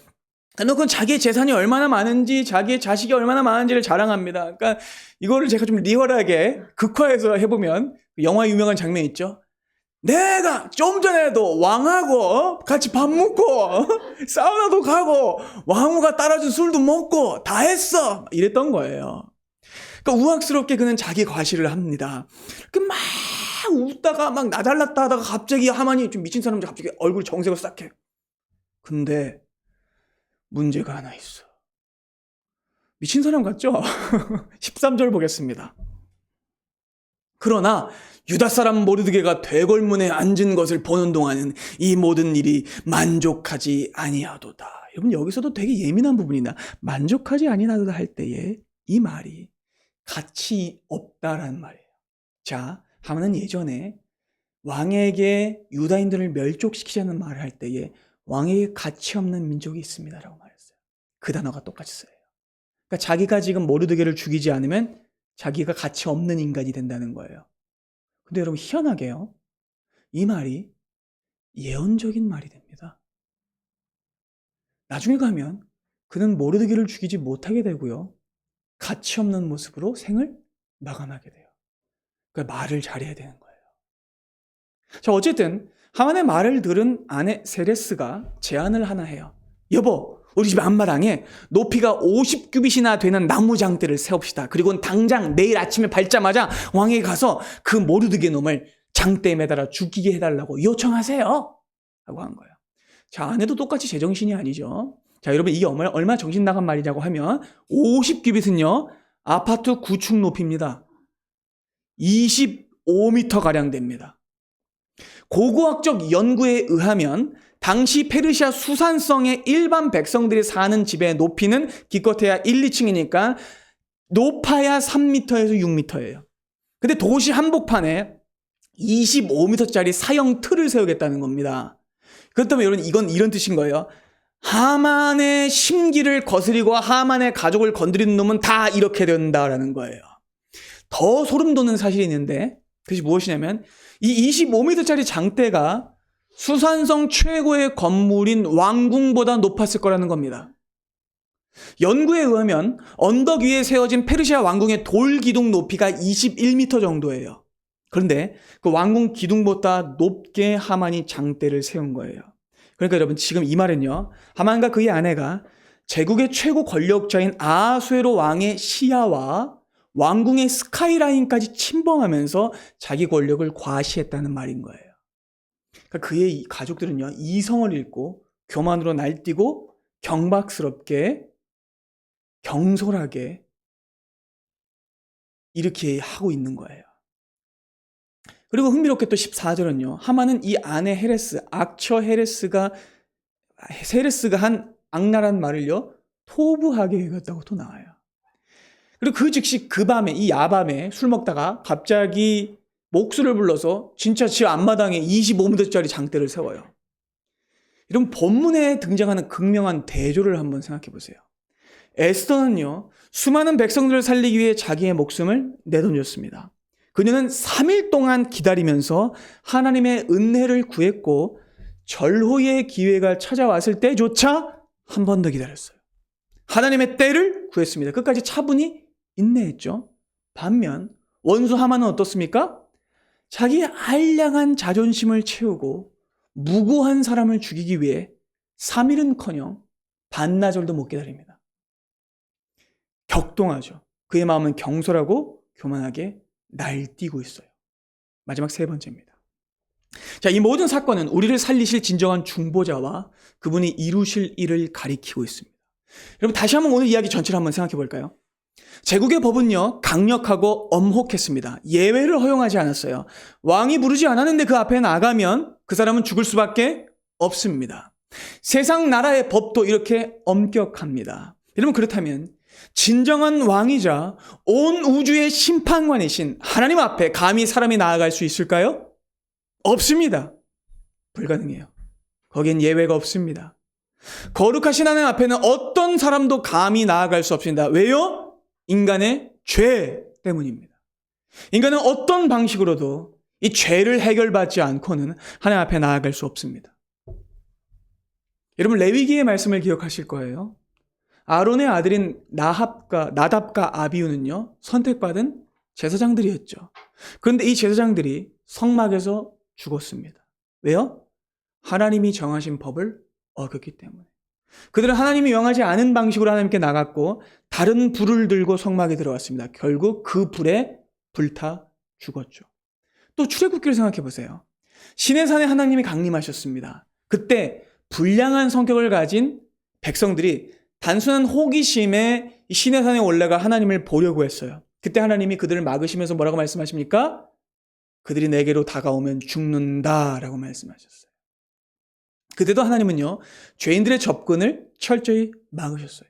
그건 자기의 재산이 얼마나 많은지, 자기의 자식이 얼마나 많은지를 자랑합니다. 그러니까 이거를 제가 좀 리얼하게 극화해서 해보면 영화 유명한 장면 있죠? 내가 좀 전에도 왕하고 같이 밥 먹고 사우나도 가고 왕후가 따라준 술도 먹고 다 했어. 이랬던 거예요. 그러니까 우악스럽게 그는 자기 과시를 합니다. 막 웃다가 막 나달랐다 하다가 갑자기 하만이 좀 미친 사람인지 갑자기 얼굴 정색을 싹 해. 근데 문제가 하나 있어. 미친 사람 같죠? 13절 보겠습니다. 그러나 유다 사람 모르드게가 대궐문에 앉은 것을 보는 동안은 이 모든 일이 만족하지 아니하도다. 여러분 여기서도 되게 예민한 부분이나 만족하지 아니하도다 할 때에 이 말이 가치 없다라는 말이에요. 자, 하만은 예전에 왕에게 유다인들을 멸족시키자는 말을 할 때에 왕에게 가치 없는 민족이 있습니다라고 말했어요. 그 단어가 똑같이 써요. 그러니까 자기가 지금 모르드게를 죽이지 않으면 자기가 가치 없는 인간이 된다는 거예요. 근데 여러분 희한하게요. 이 말이 예언적인 말이 됩니다. 나중에 가면 그는 모르드게를 죽이지 못하게 되고요. 가치 없는 모습으로 생을 마감하게 돼요. 그러니까 말을 잘해야 되는 거예요. 자, 어쨌든 하만의 말을 들은 아내 세레스가 제안을 하나 해요. 여보, 우리 집 앞마당에 높이가 50규빗이나 되는 나무 장대를 세웁시다. 그리고 당장 내일 아침에 밝자마자 왕에게 가서 그 모르드게 놈을 장대에 매달아 죽이게 해달라고 요청하세요. 라고 한 거예요. 자, 아내도 똑같이 제정신이 아니죠. 자, 여러분 이게 얼마 정신 나간 말이냐고 하면 50규빗은요. 아파트 9층 높이입니다. 25m가량 됩니다. 고고학적 연구에 의하면 당시 페르시아 수산성의 일반 백성들이 사는 집의 높이는 기껏해야 1, 2층이니까 높아야 3m에서 6m예요. 근데 도시 한복판에 25m짜리 사형 틀을 세우겠다는 겁니다. 그렇다면 여러분 이건 이런 뜻인 거예요. 하만의 심기를 거스리고 하만의 가족을 건드리는 놈은 다 이렇게 된다라는 거예요. 더 소름 돋는 사실이 있는데 그것이 무엇이냐면 이 25m짜리 장대가 수산성 최고의 건물인 왕궁보다 높았을 거라는 겁니다. 연구에 의하면 언덕 위에 세워진 페르시아 왕궁의 돌 기둥 높이가 21m 정도예요. 그런데 그 왕궁 기둥보다 높게 하만이 장대를 세운 거예요. 그러니까 여러분 지금 이 말은요. 하만과 그의 아내가 제국의 최고 권력자인 아하수에로 왕의 시야와 왕궁의 스카이라인까지 침범하면서 자기 권력을 과시했다는 말인 거예요. 그러니까 그의 가족들은요, 이성을 잃고 교만으로 날뛰고 경박스럽게 경솔하게 이렇게 하고 있는 거예요. 그리고 흥미롭게 또 14절은요. 하만은 이 아내 악처 헤레스가 한 악랄한 말을요. 토부하게 여겼다고 또 나와요. 그리고 그 즉시 그 밤에 이 야밤에 술 먹다가 갑자기 목수를 불러서 진짜 집 앞마당에 25m짜리 장대를 세워요. 이런 본문에 등장하는 극명한 대조를 한번 생각해 보세요. 에스더는요. 수많은 백성들을 살리기 위해 자기의 목숨을 내던졌습니다. 그녀는 3일 동안 기다리면서 하나님의 은혜를 구했고 절호의 기회가 찾아왔을 때조차 한 번 더 기다렸어요. 하나님의 때를 구했습니다. 끝까지 차분히 인내했죠. 반면 원수 하만은 어떻습니까? 자기 알량한 자존심을 채우고 무고한 사람을 죽이기 위해 3일은커녕 반나절도 못 기다립니다. 격동하죠. 그의 마음은 경솔하고 교만하게 날뛰고 있어요. 마지막 세 번째입니다. 자, 이 모든 사건은 우리를 살리실 진정한 중보자와 그분이 이루실 일을 가리키고 있습니다. 여러분, 다시 한번 오늘 이야기 전체를 한번 생각해 볼까요? 제국의 법은요, 강력하고 엄혹했습니다. 예외를 허용하지 않았어요. 왕이 부르지 않았는데 그 앞에 나가면 그 사람은 죽을 수밖에 없습니다. 세상 나라의 법도 이렇게 엄격합니다. 여러분, 그렇다면 진정한 왕이자 온 우주의 심판관이신 하나님 앞에 감히 사람이 나아갈 수 있을까요? 없습니다. 불가능해요. 거기엔 예외가 없습니다. 거룩하신 하나님 앞에는 어떤 사람도 감히 나아갈 수 없습니다. 왜요? 인간의 죄 때문입니다. 인간은 어떤 방식으로도 이 죄를 해결받지 않고는 하나님 앞에 나아갈 수 없습니다. 여러분, 레위기의 말씀을 기억하실 거예요. 아론의 아들인 나답과 아비후는요, 선택받은 제사장들이었죠. 그런데 이 제사장들이 성막에서 죽었습니다. 왜요? 하나님이 정하신 법을 어겼기 때문에. 그들은 하나님이 명하지 않은 방식으로 하나님께 나갔고 다른 불을 들고 성막에 들어왔습니다. 결국 그 불에 불타 죽었죠. 또 출애굽기를 생각해 보세요. 시내산에 하나님이 강림하셨습니다. 그때 불량한 성격을 가진 백성들이 단순한 호기심에 시내산에 올라가 하나님을 보려고 했어요. 그때 하나님이 그들을 막으시면서 뭐라고 말씀하십니까? 그들이 내게로 다가오면 죽는다라고 말씀하셨어요. 그때도 하나님은요, 죄인들의 접근을 철저히 막으셨어요.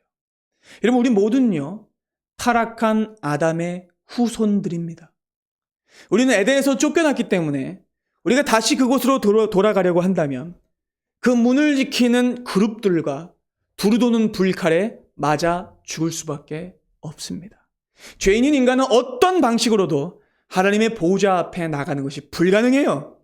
여러분, 우리 모두는요, 타락한 아담의 후손들입니다. 우리는 에덴에서 쫓겨났기 때문에 우리가 다시 그곳으로 돌아가려고 한다면 그 문을 지키는 그룹들과 두루 도는 불칼에 맞아 죽을 수밖에 없습니다. 죄인인 인간은 어떤 방식으로도 하나님의 보호자 앞에 나가는 것이 불가능해요.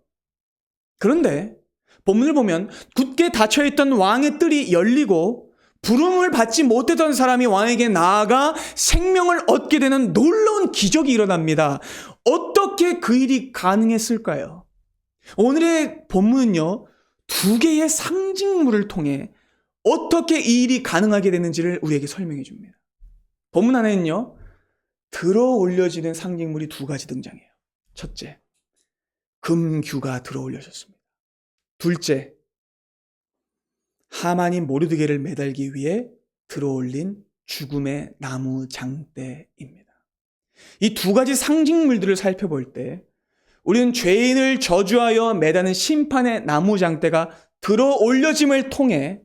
그런데 본문을 보면 굳게 닫혀있던 왕의 뜰이 열리고 부름을 받지 못했던 사람이 왕에게 나아가 생명을 얻게 되는 놀라운 기적이 일어납니다. 어떻게 그 일이 가능했을까요? 오늘의 본문은요, 두 개의 상징물을 통해 어떻게 이 일이 가능하게 되는지를 우리에게 설명해 줍니다. 본문 안에는요, 들어 올려지는 상징물이 두 가지 등장해요. 첫째, 금규가 들어 올려졌습니다. 둘째, 하만이 모르드게를 매달기 위해 들어 올린 죽음의 나무 장대입니다. 이 두 가지 상징물들을 살펴볼 때 우리는 죄인을 저주하여 매다는 심판의 나무 장대가 들어 올려짐을 통해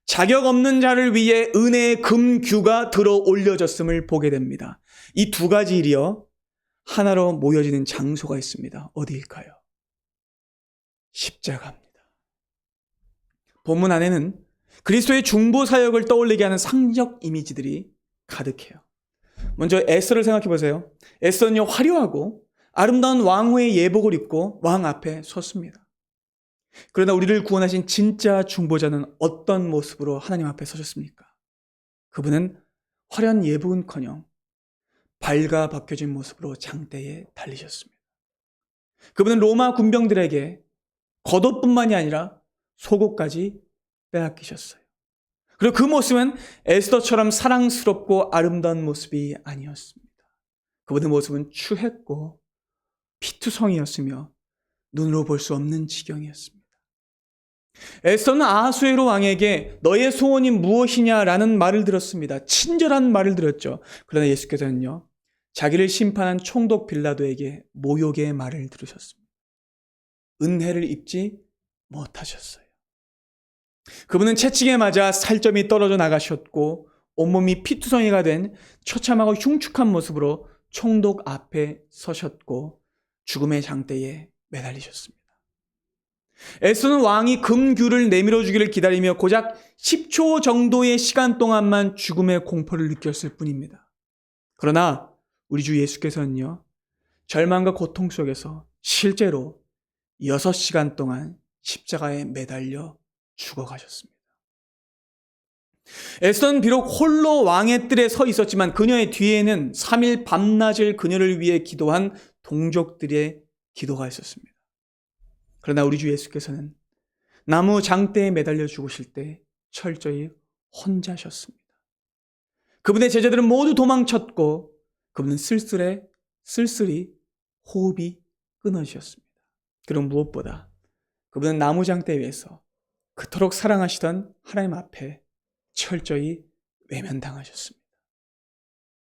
자격 없는 자를 위해 은혜의 금규가 들어 올려졌음을 보게 됩니다. 이 두 가지 일이요, 하나로 모여지는 장소가 있습니다. 어디일까요? 십자가입니다. 본문 안에는 그리스도의 중보 사역을 떠올리게 하는 상적 이미지들이 가득해요. 먼저 에스더를 생각해 보세요. 에스더는요, 화려하고 아름다운 왕후의 예복을 입고 왕 앞에 섰습니다. 그러나 우리를 구원하신 진짜 중보자는 어떤 모습으로 하나님 앞에 서셨습니까? 그분은 화려한 예복은커녕 발가 벗겨진 모습으로 장대에 달리셨습니다. 그분은 로마 군병들에게 겉옷뿐만이 아니라 속옷까지 빼앗기셨어요. 그리고 그 모습은 에스더처럼 사랑스럽고 아름다운 모습이 아니었습니다. 그분의 모습은 추했고 피투성이었으며 눈으로 볼 수 없는 지경이었습니다. 에스더는 아하수에로 왕에게 너의 소원이 무엇이냐라는 말을 들었습니다. 친절한 말을 들었죠. 그러나 예수께서는요, 자기를 심판한 총독 빌라도에게 모욕의 말을 들으셨습니다. 은혜를 입지 못하셨어요. 그분은 채찍에 맞아 살점이 떨어져 나가셨고 온몸이 피투성이가 된 처참하고 흉측한 모습으로 총독 앞에 서셨고 죽음의 장대에 매달리셨습니다. 에스더는 왕이 금규를 내밀어 주기를 기다리며 고작 10초 정도의 시간 동안만 죽음의 공포를 느꼈을 뿐입니다. 그러나 우리 주 예수께서는요, 절망과 고통 속에서 실제로 6시간 동안 십자가에 매달려 죽어가셨습니다. 에스더는 비록 홀로 왕의 뜰에 서 있었지만 그녀의 뒤에는 3일 밤낮을 그녀를 위해 기도한 동족들의 기도가 있었습니다. 그러나 우리 주 예수께서는 나무 장대에 매달려 죽으실 때 철저히 혼자셨습니다. 그분의 제자들은 모두 도망쳤고 그분은 쓸쓸히 호흡이 끊어지셨습니다. 그럼 무엇보다 그분은 나무 장대 위에서 그토록 사랑하시던 하나님 앞에 철저히 외면당하셨습니다.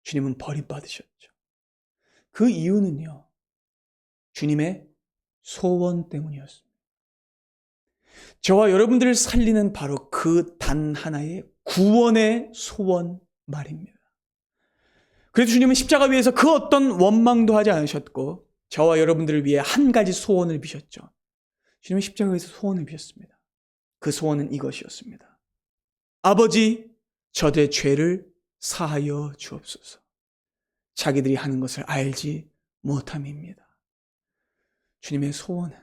주님은 버림받으셨죠. 그 이유는요, 주님의 소원 때문이었습니다. 저와 여러분들을 살리는 바로 그 단 하나의 구원의 소원 말입니다. 그래서 주님은 십자가 위에서 그 어떤 원망도 하지 않으셨고 저와 여러분들을 위해 한 가지 소원을 비셨죠. 주님은 십자가에서 소원을 비셨습니다. 그 소원은 이것이었습니다. 아버지, 저들의 죄를 사하여 주옵소서. 자기들이 하는 것을 알지 못함입니다. 주님의 소원은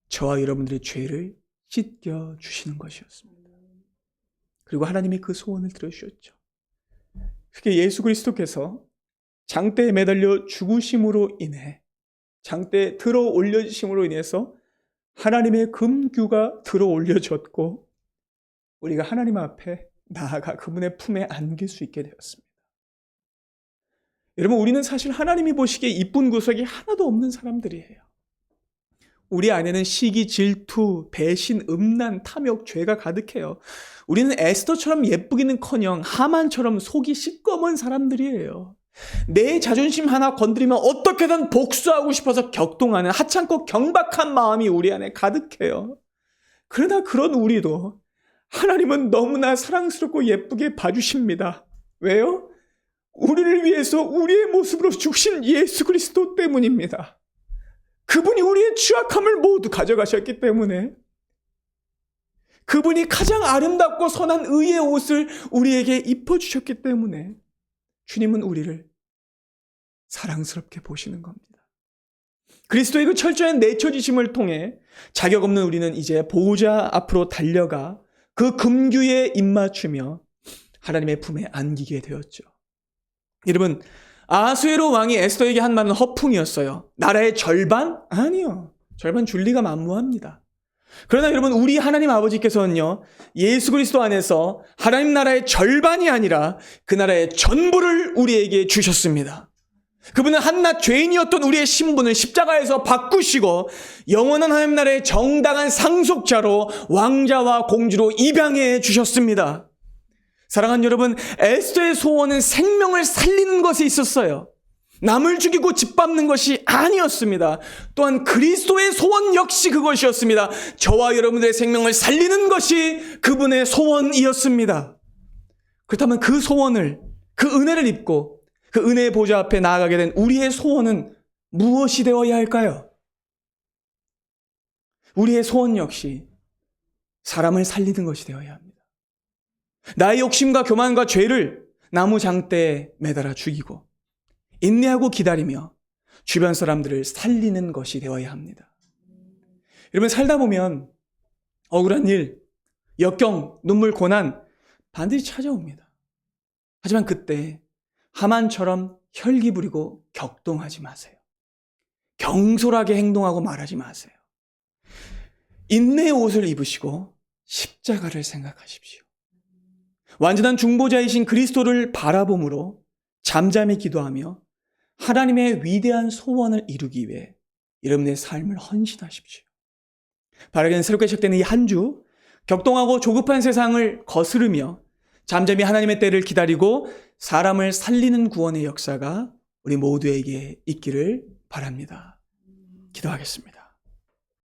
저와 여러분들의 죄를 씻겨 주시는 것이었습니다. 그리고 하나님이 그 소원을 들어주셨죠. 그게 예수 그리스도께서 장대에 매달려 죽으심으로 인해, 장대에 들어 올려지심으로 인해서 하나님의 금규가 들어 올려졌고 우리가 하나님 앞에 나아가 그분의 품에 안길 수 있게 되었습니다. 여러분, 우리는 사실 하나님이 보시기에 이쁜 구석이 하나도 없는 사람들이에요. 우리 안에는 시기, 질투, 배신, 음란, 탐욕, 죄가 가득해요. 우리는 에스더처럼 예쁘기는커녕 하만처럼 속이 시꺼먼 사람들이에요. 내 자존심 하나 건드리면 어떻게든 복수하고 싶어서 격동하는 하찮고 경박한 마음이 우리 안에 가득해요. 그러나 그런 우리도 하나님은 너무나 사랑스럽고 예쁘게 봐주십니다. 왜요? 우리를 위해서 우리의 모습으로 죽으신 예수 그리스도 때문입니다. 그분이 우리의 취약함을 모두 가져가셨기 때문에, 그분이 가장 아름답고 선한 의의 옷을 우리에게 입혀주셨기 때문에 주님은 우리를 사랑스럽게 보시는 겁니다. 그리스도의 그 철저한 내쳐지심을 통해 자격 없는 우리는 이제 보호자 앞으로 달려가 그 금규에 입맞추며 하나님의 품에 안기게 되었죠. 여러분, 아수에로 왕이 에스더에게 한 말은 허풍이었어요. 나라의 절반? 아니요. 절반 줄 리가 만무합니다. 그러나 여러분, 우리 하나님 아버지께서는요, 예수 그리스도 안에서 하나님 나라의 절반이 아니라 그 나라의 전부를 우리에게 주셨습니다. 그분은 한낱 죄인이었던 우리의 신분을 십자가에서 바꾸시고 영원한 하나님 나라의 정당한 상속자로 왕자와 공주로 입양해 주셨습니다. 사랑하는 여러분, 에스더의 소원은 생명을 살리는 것에 있었어요. 남을 죽이고 짓밟는 것이 아니었습니다. 또한 그리스도의 소원 역시 그것이었습니다. 저와 여러분들의 생명을 살리는 것이 그분의 소원이었습니다. 그렇다면 그 소원을, 그 은혜를 입고 그 은혜의 보좌 앞에 나아가게 된 우리의 소원은 무엇이 되어야 할까요? 우리의 소원 역시 사람을 살리는 것이 되어야 합니다. 나의 욕심과 교만과 죄를 나무 장대에 매달아 죽이고 인내하고 기다리며 주변 사람들을 살리는 것이 되어야 합니다. 여러분, 살다 보면 억울한 일, 역경, 눈물, 고난 반드시 찾아옵니다. 하지만 그때 하만처럼 혈기 부리고 격동하지 마세요. 경솔하게 행동하고 말하지 마세요. 인내의 옷을 입으시고 십자가를 생각하십시오. 완전한 중보자이신 그리스도를 바라봄으로 잠잠히 기도하며 하나님의 위대한 소원을 이루기 위해 여러분의 삶을 헌신하십시오. 바라기는 새롭게 시작되는 이 한 주, 격동하고 조급한 세상을 거스르며 잠잠히 하나님의 때를 기다리고 사람을 살리는 구원의 역사가 우리 모두에게 있기를 바랍니다. 기도하겠습니다.